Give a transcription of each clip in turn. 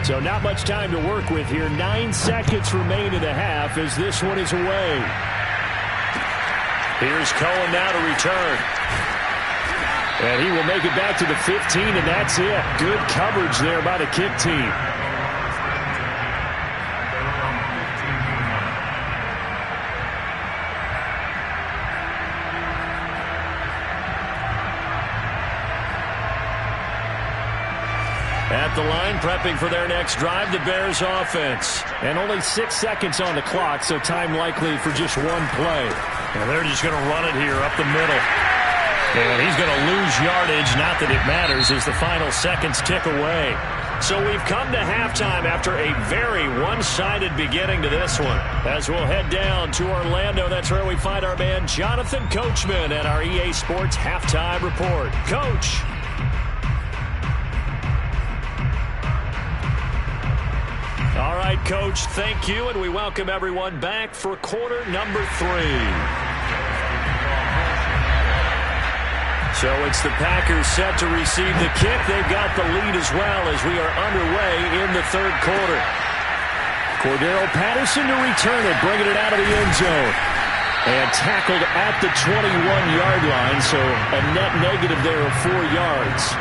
So not much time to work with here. 9 seconds remain in the half as this one is away. Here's Cohen now to return. And he will make it back to the 15, and that's it. Good coverage there by the kick team. At the line, prepping for their next drive, the Bears offense. And only 6 seconds on the clock, so time likely for just one play. And they're just going to run it here up the middle. And he's going to lose yardage. Not that it matters as the final seconds tick away. So we've come to halftime after a very one-sided beginning to this one. As we'll head down to Orlando, that's where we find our man Jonathan Coachman at our EA Sports Halftime Report. Coach. All right, Coach, thank you, and we welcome everyone back for quarter number 3. So it's the Packers set to receive the kick. They've got the lead as well as we are underway in the third quarter. Cordero Patterson to return it, bringing it out of the end zone. And tackled at the 21-yard line, so a net negative there of 4 yards.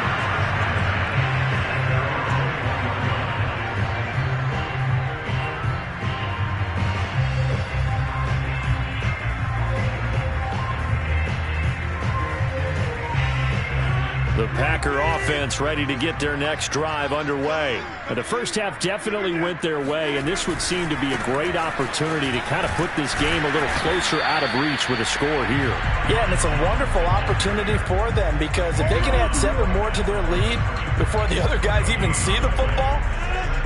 The Packer offense ready to get their next drive underway. And the first half definitely went their way, and this would seem to be a great opportunity to kind of put this game a little closer out of reach with a score here. Yeah, and it's a wonderful opportunity for them because if they can add 7 more to their lead before the other guys even see the football,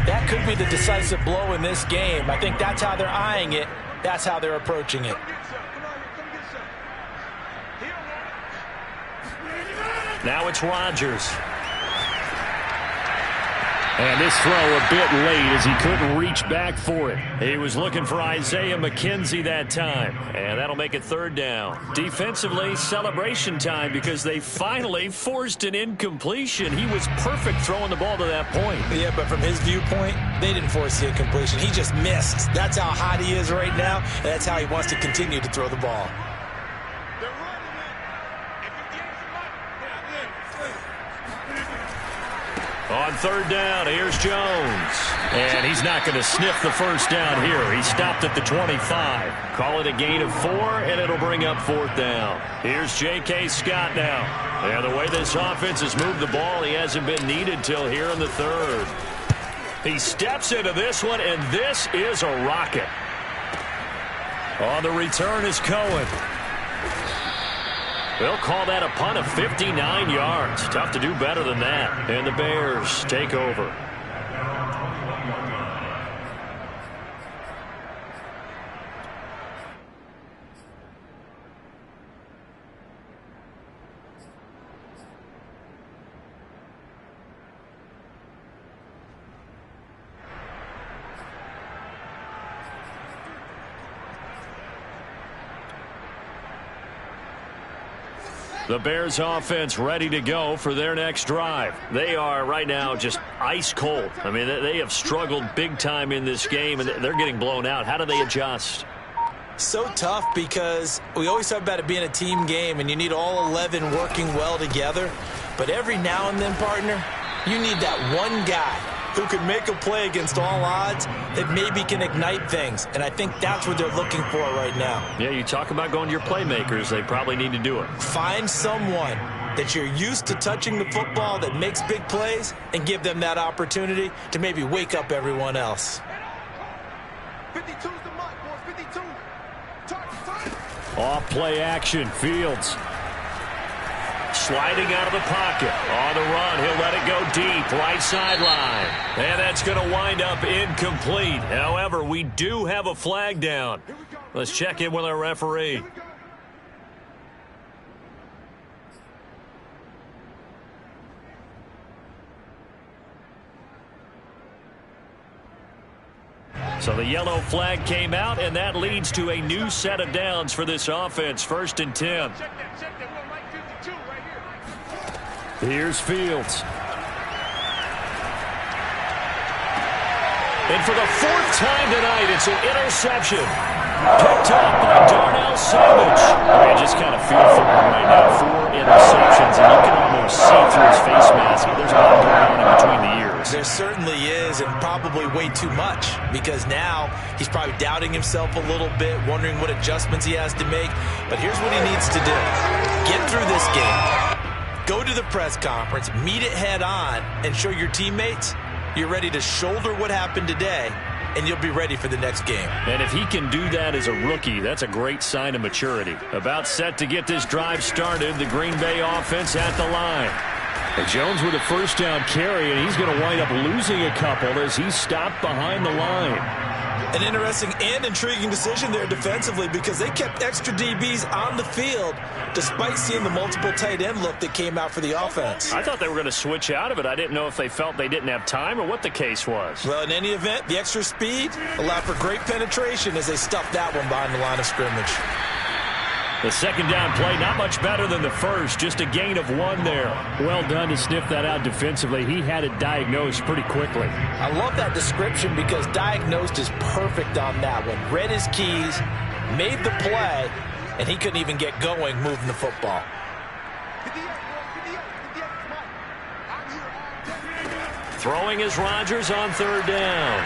that could be the decisive blow in this game. I think that's how they're eyeing it. That's how they're approaching it. Now it's Rodgers. And this throw a bit late as he couldn't reach back for it. He was looking for Isaiah McKenzie that time. And that'll make it third down. Defensively, celebration time because they finally forced an incompletion. He was perfect throwing the ball to that point. Yeah, but from his viewpoint, they didn't force the incompletion. He just missed. That's how hot he is right now, and that's how he wants to continue to throw the ball. On third down, here's Jones. And he's not going to sniff the first down here. He stopped at the 25. Call it a gain of 4, and it'll bring up fourth down. Here's J.K. Scott now. And the way this offense has moved the ball, he hasn't been needed till here in the third. He steps into this one, and this is a rocket. On the return is Cohen. They'll call that a punt of 59 yards. Tough to do better than that. And the Bears take over. The Bears offense ready to go for their next drive. They are right now just ice cold. I mean, they have struggled big time in this game, and they're getting blown out. How do they adjust? So tough because we always talk about it being a team game, and you need all 11 working well together. But every now and then, partner, you need that one guy who can make a play against all odds that maybe can ignite things. And I think that's what they're looking for right now. Yeah, you talk about going to your playmakers. They probably need to do it. Find someone that you're used to touching the football that makes big plays and give them that opportunity to maybe wake up everyone else. 52's the mark, boys. 52. Off play action. Fields. Sliding out of the pocket. On the run, he'll let it go deep. Right sideline. And that's going to wind up incomplete. However, we do have a flag down. Let's check in with our referee. So the yellow flag came out, and that leads to a new set of downs for this offense. 1st and 10. Here's Fields. And for the fourth time tonight, it's an interception. Picked up by Darnell Savage. I just kind of feel for him right now. 4 interceptions, and you can almost see through his face mask. There's a lot going on in between the ears. There certainly is, and probably way too much, because now he's probably doubting himself a little bit, wondering what adjustments he has to make. But here's what he needs to do. Get through this game. Go to the press conference, meet it head on, and show your teammates you're ready to shoulder what happened today, and you'll be ready for the next game. And if he can do that as a rookie, that's a great sign of maturity. About set to get this drive started, the Green Bay offense at the line. And Jones with a first down carry, and he's going to wind up losing a couple as he's stopped behind the line. An interesting and intriguing decision there defensively, because they kept extra DBs on the field despite seeing the multiple tight end look that came out for the offense. I thought they were going to switch out of it. I didn't know if they felt they didn't have time or what the case was. Well, in any event, the extra speed allowed for great penetration as they stuffed that one behind the line of scrimmage. The second down play, not much better than the first, just a gain of 1 there. Well done to sniff that out defensively. He had it diagnosed pretty quickly. I love that description because diagnosed is perfect on that one. Read his keys, made the play, and he couldn't even get going moving the football. Throwing is Rodgers on third down.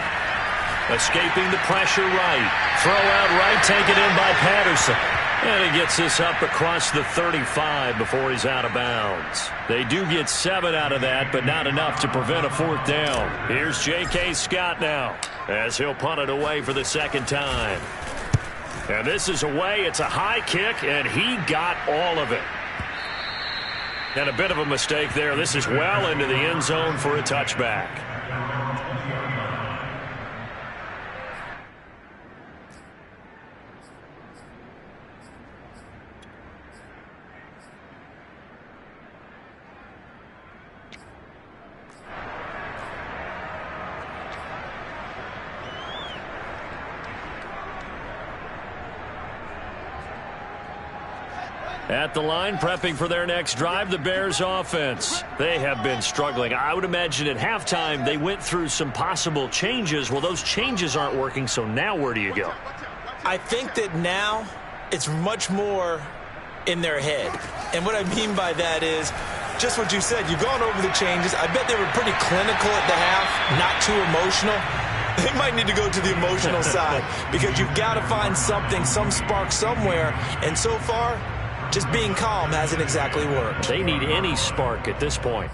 Escaping the pressure right. Throw out right, taken in by Patterson. And he gets this up across the 35 before he's out of bounds. They do get 7 out of that, but not enough to prevent a fourth down. Here's J.K. Scott now as he'll punt it away for the second time. And this is away. It's a high kick, and he got all of it. And a bit of a mistake there. This is well into the end zone for a touchback. At the line, prepping for their next drive, the Bears offense. They have been struggling. I would imagine at halftime they went through some possible changes. Well, those changes aren't working, so now where do you go? I think that now it's much more in their head. And what I mean by that is just what you said. You've gone over the changes. I bet they were pretty clinical at the half, not too emotional. They might need to go to the emotional side because you've got to find something, some spark somewhere. And so far, just being calm hasn't exactly worked. They need any spark at this point.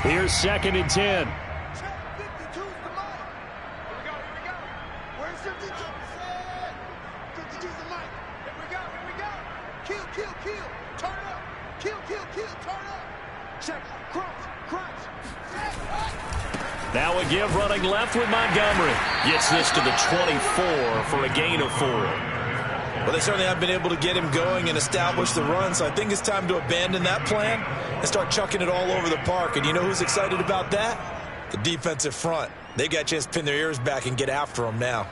Here's 2nd and 10. Now a give running left with Montgomery. Gets this to the 24 for a gain of 4. Well, they certainly haven't been able to get him going and establish the run, so I think it's time to abandon that plan and start chucking it all over the park. And you know who's excited about that? The defensive front. They got a chance to pin their ears back and get after him now.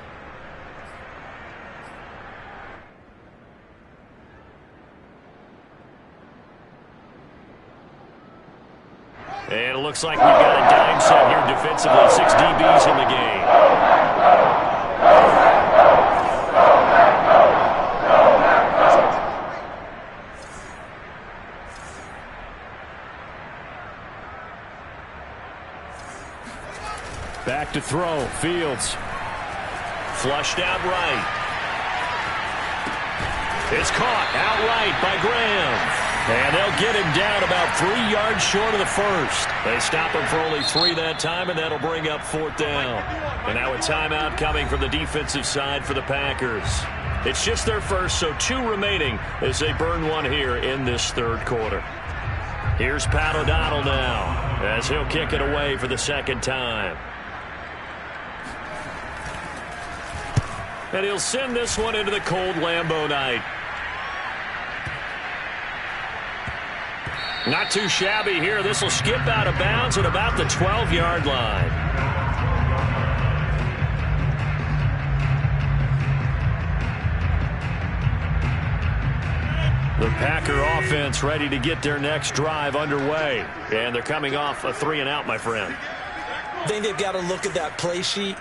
And it looks like we've got a dime set here defensively. 6 DBs in the game. Back to throw. Fields. Flushed out right. It's caught outright by Graham. And they'll get him down about 3 yards short of the first. They stop him for only 3 that time, and that'll bring up 4th down. And now a timeout coming from the defensive side for the Packers. It's just their first, so 2 remaining as they burn 1 here in this 3rd quarter. Here's Pat O'Donnell now as he'll kick it away for the 2nd time. And he'll send this one into the cold Lambeau night. Not too shabby here. This will skip out of bounds at about the 12-yard line. Packer offense ready to get their next drive underway. And they're coming off a 3-and-out, my friend. I think they've got to look at that play sheet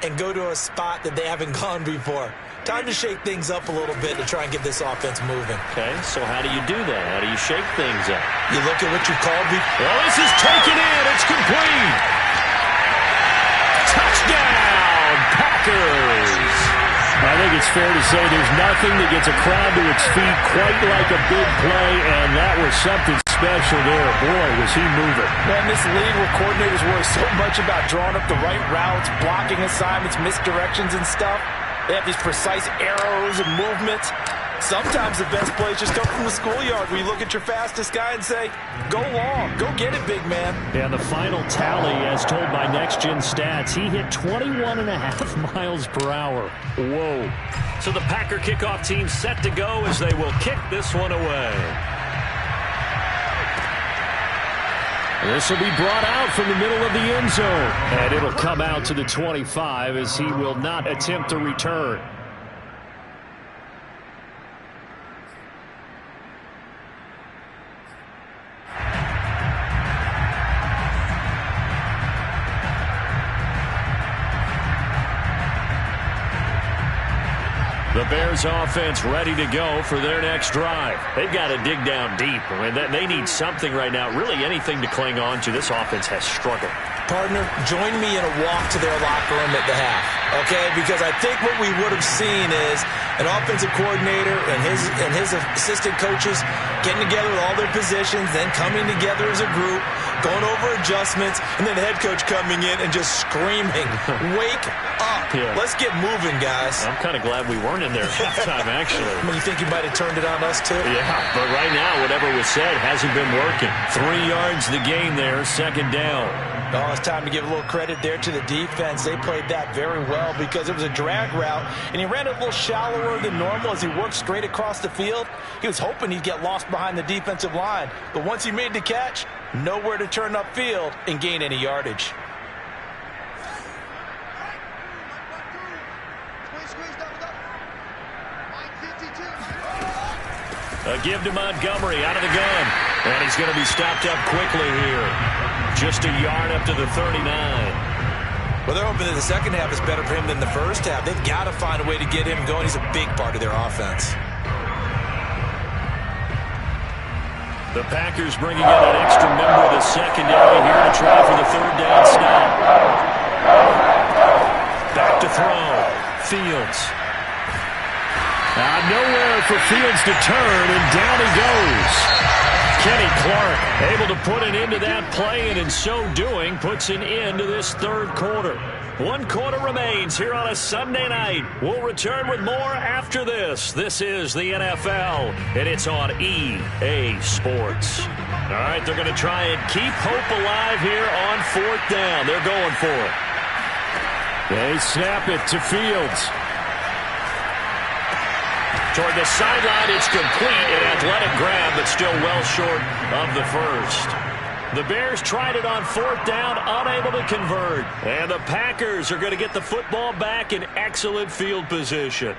and go to a spot that they haven't gone before. Time to shake things up a little bit to try and get this offense moving. Okay, so how do you do that? How do you shake things up? You look at what you called before. Well, this is taken in. It's complete. Touchdown, Packers. I think it's fair to say there's nothing that gets a crowd to its feet quite like a big play, and that was something special there. Boy, was he moving. Man, this league where coordinators worry so much about drawing up the right routes, blocking assignments, misdirections and stuff. They have these precise arrows and movements. Sometimes the best plays just come from the schoolyard where you look at your fastest guy and say, go long, go get it, big man. And the final tally, as told by Next Gen Stats, he hit 21.5 miles per hour. Whoa. So the Packer kickoff team set to go as they will kick this one away. This will be brought out from the middle of the end zone. And it'll come out to the 25 as he will not attempt to return. The Bears offense ready to go for their next drive. They've got to dig down deep. I mean, they need something right now, really anything to cling on to. This offense has struggled. Partner, join me in a walk to their locker room at the half, okay? Because I think what we would have seen is an offensive coordinator and his assistant coaches getting together with all their positions, then coming together as a group, going over adjustments, and then the head coach coming in and just screaming, wake up. Yeah. Let's get moving, guys. I'm kind of glad we weren't in there at halftime, actually. I mean, you think you might have turned it on us, too? Yeah, but right now, whatever was said hasn't been working. 3 yards the gain there, second down. Oh, it's time to give a little credit there to the defense. They played that very well because it was a drag route, and he ran it a little shallower than normal as he worked straight across the field. He was hoping he'd get lost behind the defensive line, but once he made the catch, nowhere to turn upfield and gain any yardage. A give to Montgomery out of the gun, and he's going to be stopped up quickly here. Just a yard up to the 39. Well, they're hoping that the second half is better for him than the first half. They've got to find a way to get him going. He's a big part of their offense. The Packers bringing in an extra member of the secondary here to try for the third down stop. Back to throw. Fields. Nowhere for Fields to turn, and down he goes. Kenny Clark able to put an end to that play, and in so doing puts an end to this third quarter. 1 quarter remains here on a Sunday night. We'll return with more after this. This is the NFL, and it's on EA Sports. All right, they're going to try and keep hope alive here on 4th down. They're going for it. They snap it to Fields. Toward the sideline, it's complete. An athletic grab, but still well short of the first. The Bears tried it on 4th down, unable to convert. And the Packers are going to get the football back in excellent field position.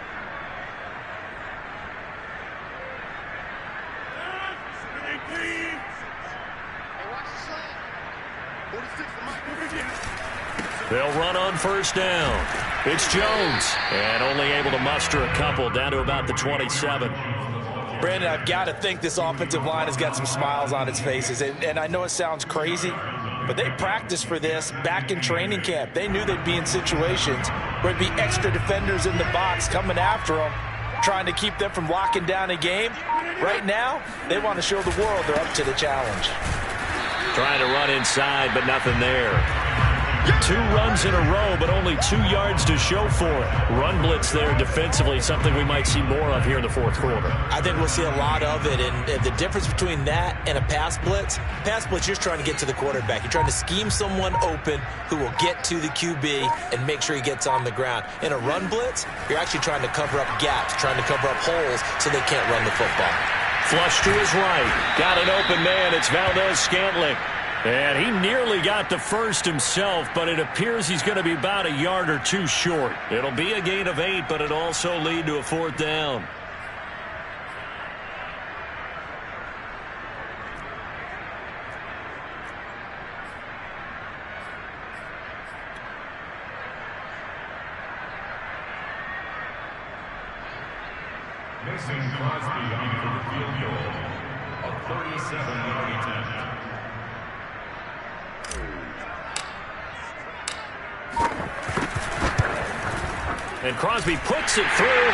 They'll run on 1st down. It's Jones, and only able to muster a couple down to about the 27. Brandon, I've got to think this offensive line has got some smiles on its faces. And I know it sounds crazy, but they practiced for this back in training camp. They knew they'd be in situations where there'd be extra defenders in the box coming after them, trying to keep them from locking down a game. Right now, they want to show the world they're up to the challenge. Trying to run inside, but nothing there. 2 runs in a row, but only 2 yards to show for it. Run blitz there defensively, something we might see more of here in the 4th quarter. I think we'll see a lot of it, and the difference between that and a pass blitz, you're just trying to get to the quarterback. You're trying to scheme someone open who will get to the QB and make sure he gets on the ground. In a run blitz, you're actually trying to cover up gaps, trying to cover up holes so they can't run the football. Flush to his right. Got an open man. It's Valdez-Scantling. And he nearly got the first himself, but it appears he's going to be about a yard or 2 short. It'll be a gain of 8, but it'll also lead to a 4th down. Placing Crosby on for the field goal. A 37-yard attempt. And Crosby puts it through.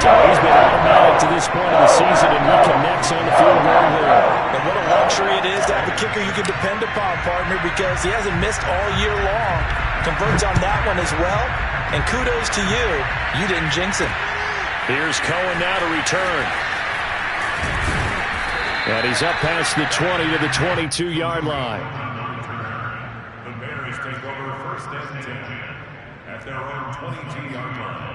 So he's been automatic to this point of the season, and he connects on the field goal there. And what a luxury it is to have a kicker you can depend upon, partner, because he hasn't missed all year long. Converts on that one as well. And kudos to you. You didn't jinx him. Here's Cohen now to return. And he's up past the 20 to the 22-yard line. The Bears take over first and 10 at their own 22-yard line.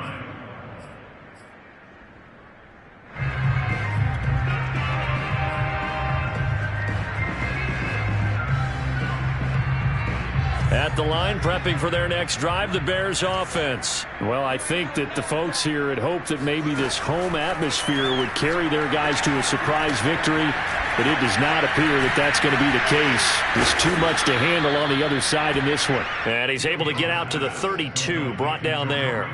At the line, prepping for their next drive, the Bears offense. Well, I think that the folks here had hoped that maybe this home atmosphere would carry their guys to a surprise victory, but it does not appear that that's going to be the case. There's too much to handle on the other side in this one. And he's able to get out to the 32, brought down there.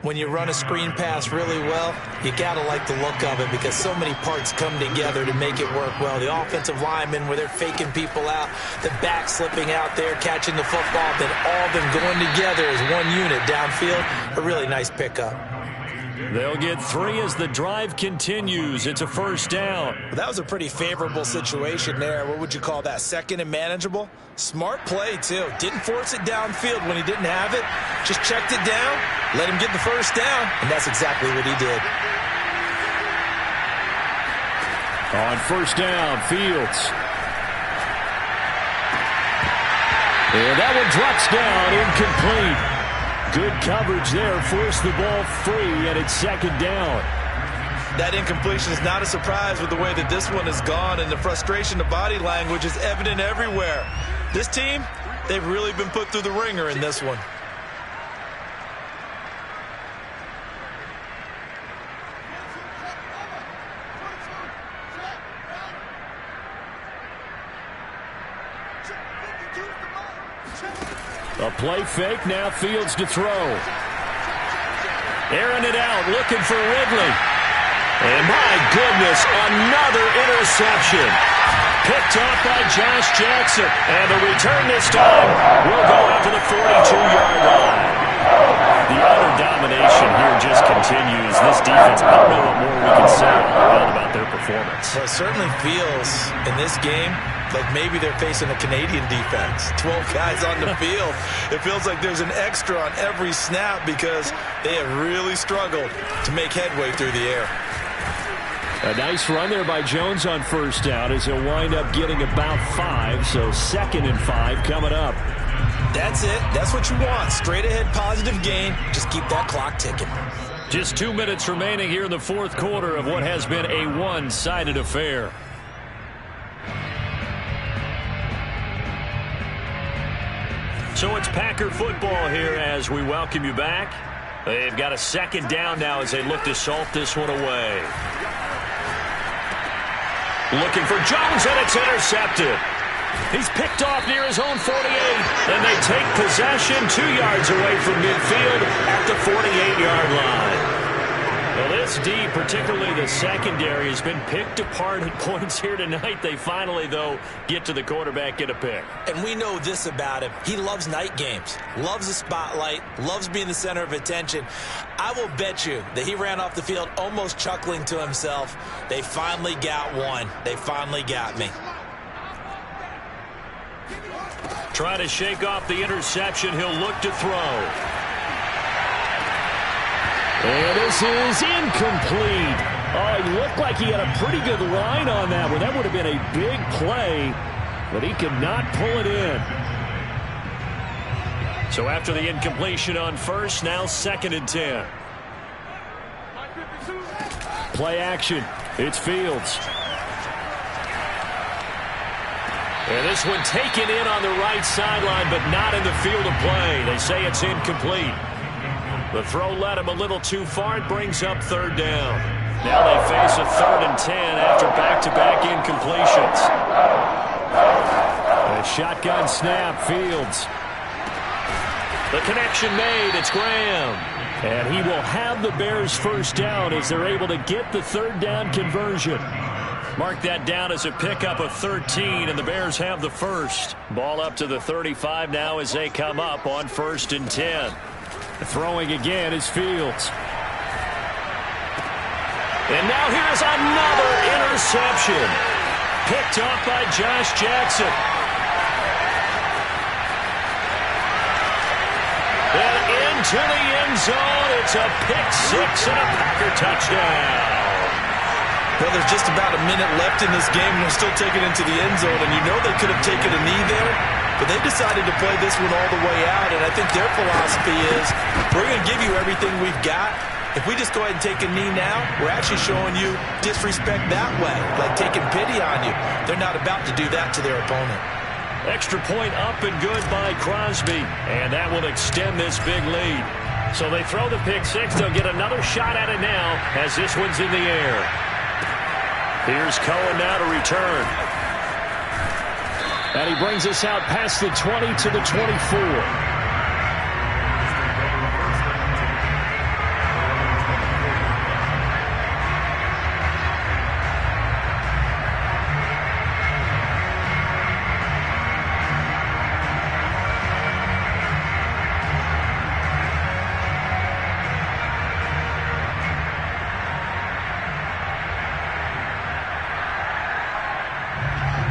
When you run a screen pass really well, you got to like the look of it because so many parts come together to make it work well. The offensive linemen, where they're faking people out, the back slipping out there, catching the football, then all of them going together as one unit downfield. A really nice pickup. They'll get 3 as the drive continues. It's a first down. Well, that was a pretty favorable situation there. What would you call that? Second and manageable? Smart play, too. Didn't force it downfield when he didn't have it. Just checked it down, let him get the first down, and that's exactly what he did. On first down, Fields. And that one drops down, incomplete. Good coverage there, forced the ball free, and it's second down. That incompletion is not a surprise with the way that this one has gone, and the frustration, the body language is evident everywhere. This team, they've really been put through the ringer in this one. A play fake, now Fields to throw. Airing it out, looking for Ridley. And my goodness, another interception. Picked off by Josh Jackson. And the return this time will go out to the 42-yard line. The utter domination here just continues. This defense, I don't know what more we can say about their performance. Well, it certainly feels in this game like maybe they're facing a Canadian defense. 12 guys on the field. It feels like there's an extra on every snap because they have really struggled to make headway through the air. A nice run there by Jones on first down as he'll wind up getting about 5, so 2nd and 5 coming up. That's it. That's what you want. Straight ahead positive gain. Just keep that clock ticking. Just 2 minutes remaining here in the fourth quarter of what has been a one-sided affair. So it's Packer football here as we welcome you back. They've got a second down now as they look to salt this one away. Looking for Jones, and it's intercepted. He's picked off near his own 48, and they take possession 2 yards away from midfield at the 48-yard line. Well, this D, particularly the secondary, has been picked apart at points here tonight. They finally, though, get to the quarterback, get a pick. And we know this about him. He loves night games, loves the spotlight, loves being the center of attention. I will bet you that he ran off the field almost chuckling to himself. They finally got one. They finally got me. Trying to shake off the interception. He'll look to throw. And this is incomplete. Oh, he looked like he had a pretty good line on that one. That would have been a big play, but he could not pull it in. So after the incompletion on first, now 2nd and 10. Play action. It's Fields. And this one taken in on the right sideline, but not in the field of play. They say it's incomplete. The throw led him a little too far. It brings up 3rd down. Now they face a 3rd and 10 after back-to-back incompletions. A shotgun snap, Fields. The connection made. It's Graham. And he will have the Bears first down as they're able to get the third down conversion. Mark that down as a pickup of 13, and the Bears have the first. Ball up to the 35 now as they come up on 1st and 10. Throwing again is Fields. And now here's another interception. Picked off by Josh Jackson. And into the end zone. It's a pick six and a Packer touchdown. Well, there's just about a minute left in this game, and they're still taking it into the end zone. And you know they could have taken a knee there, but they decided to play this one all the way out. And I think their philosophy is, we're going to give you everything we've got. If we just go ahead and take a knee now, we're actually showing you disrespect that way, like taking pity on you. They're not about to do that to their opponent. Extra point up and good by Crosby, and that will extend this big lead. So they throw the pick six. They'll get another shot at it now as this one's in the air. Here's Cohen now to return. And he brings us out past the 20 to the 24.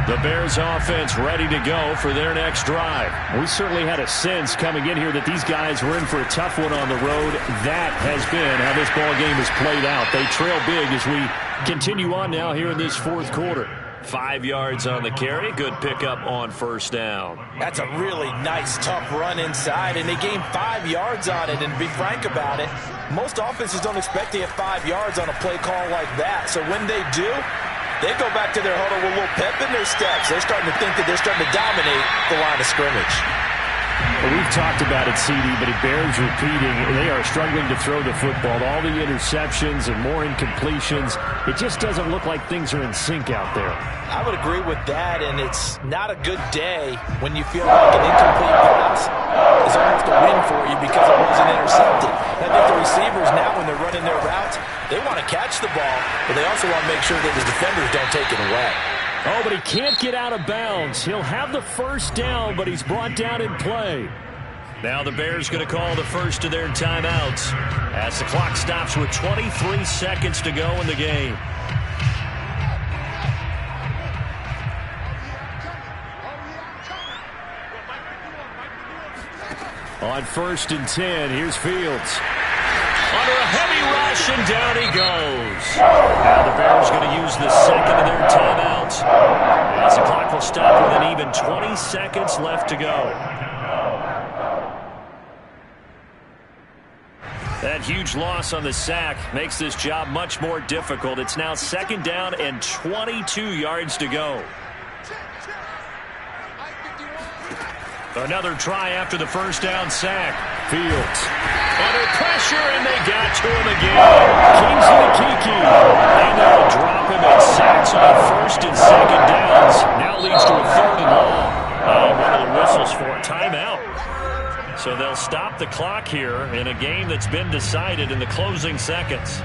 The Bears offense ready to go for their next drive. We certainly had a sense coming in here that these guys were in for a tough one on the road. That has been how this ball game has played out. They trail big as we continue on now here in this fourth quarter. 5 yards on the carry. Good pickup on first down. That's a really nice, tough run inside, and they gained 5 yards on it. And to be frank about it, most offenses don't expect to get 5 yards on a play call like that. So when they do, they go back to their huddle with a little pep in their steps. They're starting to think that they're starting to dominate the line of scrimmage. Well, we've talked about it, CD, but it bears repeating. They are struggling to throw the football. All the interceptions and more incompletions. It just doesn't look like things are in sync out there. I would agree with that, and it's not a good day when you feel like an incomplete pass is almost a win for you because it wasn't intercepted. I think the receivers now, when they're running their routes, they want to catch the ball, but they also want to make sure that the defenders don't take it away. Oh, but he can't get out of bounds. He'll have the first down, but he's brought down in play. Now the Bears going to call the first of their timeouts as the clock stops with 23 seconds to go in the game. On 1st and 10, here's Fields. Under a heavy rush, and down he goes. Now the Bears going to use the second of their timeouts as the clock will stop with an even 20 seconds left to go. That huge loss on the sack makes this job much more difficult. It's now 2nd down and 22 yards to go. Another try after the first down sack. Fields. Under pressure, and they got to him again. Kiki. And they'll drop him at sacks on 1st and 2nd downs. Now leads to a 3rd and long. And one of the whistles for a timeout. So they'll stop the clock here in a game that's been decided in the closing seconds.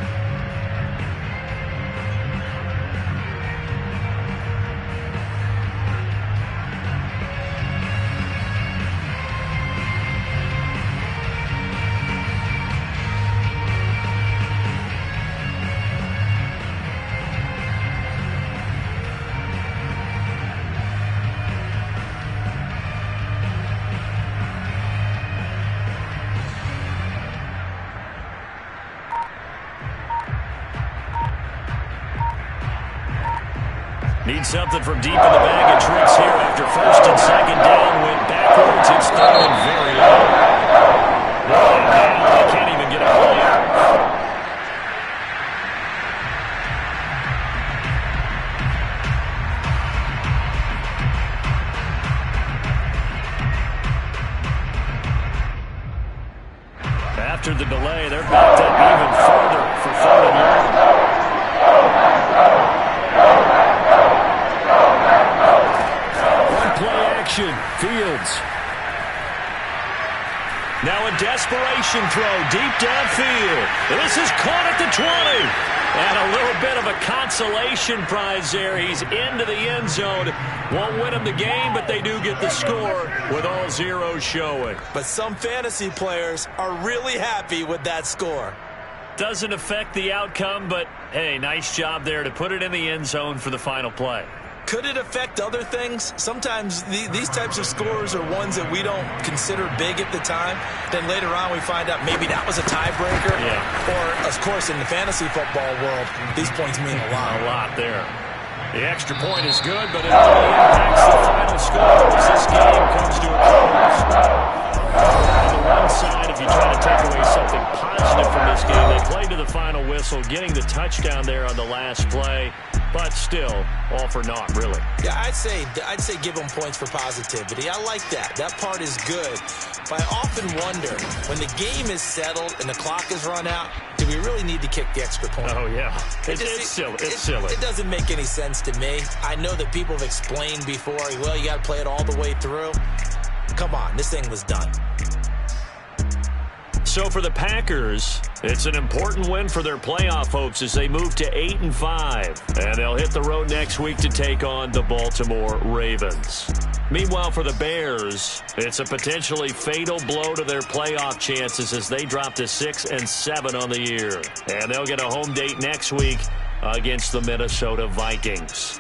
Need something from deep in the bag of tricks here after 1st and 2nd down. Went backwards. It's thrown very low. And now they can't even get a play out. After the delay, they're backed up even further for 3rd and long. Fields. Now a desperation throw deep downfield. And this is caught at the 20. And a little bit of a consolation prize there. He's into the end zone. Won't win him the game, but they do get the score with all zeros showing. But some fantasy players are really happy with that score. Doesn't affect the outcome, but, hey, nice job there to put it in the end zone for the final play. Could it affect other things? Sometimes these types of scores are ones that we don't consider big at the time. Then later on we find out maybe that was a tiebreaker. Yeah. Or, of course, in the fantasy football world, these points mean a lot. A lot there. The extra point is good, but it only impacts the final score as this game comes to a close. On the one side, if you try to take away something positive from this game, they played to the final whistle, getting the touchdown there on the last play. But still, all for naught, really. Yeah, I'd say give them points for positivity. I like that. That part is good. But I often wonder, when the game is settled and the clock is run out, do we really need to kick the extra point? Oh, yeah. It's silly. It's silly. It doesn't make any sense to me. I know that people have explained before, well, you got to play it all the way through. Come on, this thing was done. So for the Packers, it's an important win for their playoff hopes as they move to 8-5. And they'll hit the road next week to take on the Baltimore Ravens. Meanwhile, for the Bears, it's a potentially fatal blow to their playoff chances as they drop to 6-7 on the year. And they'll get a home date next week against the Minnesota Vikings.